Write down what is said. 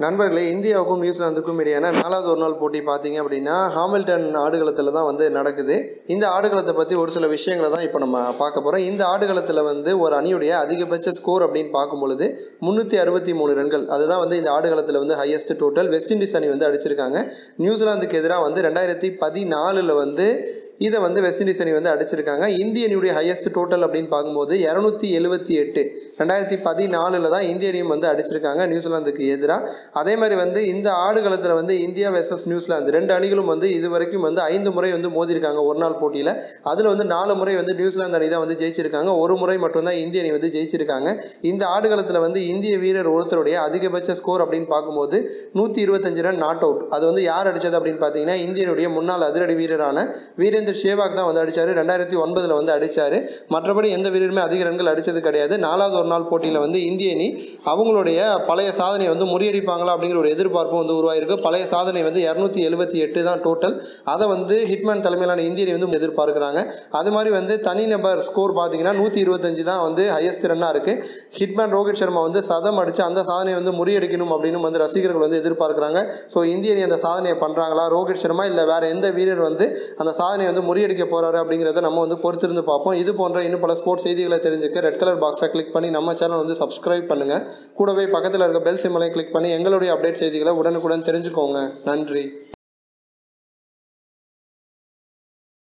நண்பர்களே, இந்தியாவுக்கும் நியூசிலாந்துக்கும் இடையான 4வது ஒரு நாள் போட்டி பார்த்தீங்க அப்படின்னா ஹாமில்டன் ஆடுகளத்தில் தான் நடக்குது. இந்த ஆடுகளத்தை பற்றி ஒரு சில விஷயங்களை தான் இப்போ நம்ம பார்க்க போகிறோம். இந்த ஆடுகளத்தில் ஒரு அணியுடைய அதிகபட்ச ஸ்கோர் அப்படின்னு பார்க்கும்பொழுது 363 ரன்கள். அதுதான் இந்த ஆடுகளத்தில் ஹையஸ்ட் டோட்டல். வெஸ்ட் இண்டீஸ் அணி அடிச்சிருக்காங்க. நியூசிலாந்துக்கு எதிராக 2014 இதை வெஸ்ட் இண்டீஸ் அணி அடிச்சிருக்காங்க. இந்திய அணியுடைய ஹையஸ்ட் டோட்டல் அப்படின்னு பார்க்கும்போது 278. 2014 தான் இந்திய அணியும் அடிச்சிருக்காங்க நியூசிலாந்துக்கு எதிராக. அதே மாதிரி இந்த ஆடுகளத்தில் இந்தியா வெர்சஸ் நியூசிலாந்து 2 அணிகளும் இது வரைக்கும் 5 முறை மோதிருக்காங்க ஒரு நாள் போட்டியில். அதில் 4 முறை நியூசிலாந்து அணி தான் ஜெயிச்சிருக்காங்க. ஒரு முறை மட்டும்தான் இந்திய அணி ஜெயிச்சிருக்காங்க. இந்த ஆடுகளத்தில் இந்திய வீரர் ஒருத்தருடைய அதிகபட்ச ஸ்கோர் அப்படின்னு பார்க்கும்போது 125 ரன் நாட் அவுட். அது யார் அடித்தது அப்படின்னு பார்த்தீங்கன்னா இந்தியனுடைய முன்னாள் அதிரடி வீரரான வீரேந்தர் சேவாக் தான் அடித்தார். 2009 அடித்தார். மற்றபடி எந்த வீரருமே அதிக ரன்கள் அடித்தது கிடையாது. 4வது ஒரு நாள் போட்டியில் இந்திய அணி அவங்களுடைய பழைய சாதனையை முறியடிப்பாங்களா அப்படிங்கிற ஒரு எதிர்பார்ப்பு உருவாயிருக்கு. பழைய சாதனை 278 தான் டோட்டல். அதை ஹிட்மேன் தலைமையிலான இந்திய அணி எதிர்பார்க்குறாங்க. அது மாதிரி தனிநபர் ஸ்கோர் பார்த்தீங்கன்னா 125 தான் ஹையஸ்ட் ரன்னாக இருக்குது. ஹிட்மேன் ரோஹித் சர்மா சதம் அடித்து அந்த சாதனையை முறியடிக்கணும் அப்படின்னு ரசிகர்கள் எதிர்பார்க்குறாங்க. ஸோ இந்திய அணி அந்த சாதனையை பண்ணுறாங்களா, ரோஹித் சர்மா இல்லை வேறு எந்த வீரர் அந்த சாதனையை முறியடிக்க போகிறாரு அப்படிங்கிறத நம்ம பொறுத்திருந்து பார்ப்போம். இது போன்ற இன்னும் பல ஸ்போர்ட்ஸ் செய்திகளை தெரிஞ்சுக்க ரெட் கலர் பாக்ஸை கிளிக் பண்ணி நம்ம சேனல் சப்ஸ்கிரைப் பண்ணுங்கள். கூடவே பக்கத்தில் இருக்க பெல் சிம்பலை கிளிக் பண்ணி எங்களுடைய அப்டேட் செய்திகளை உடனுக்குடன் தெரிஞ்சுக்கோங்க. நன்றி.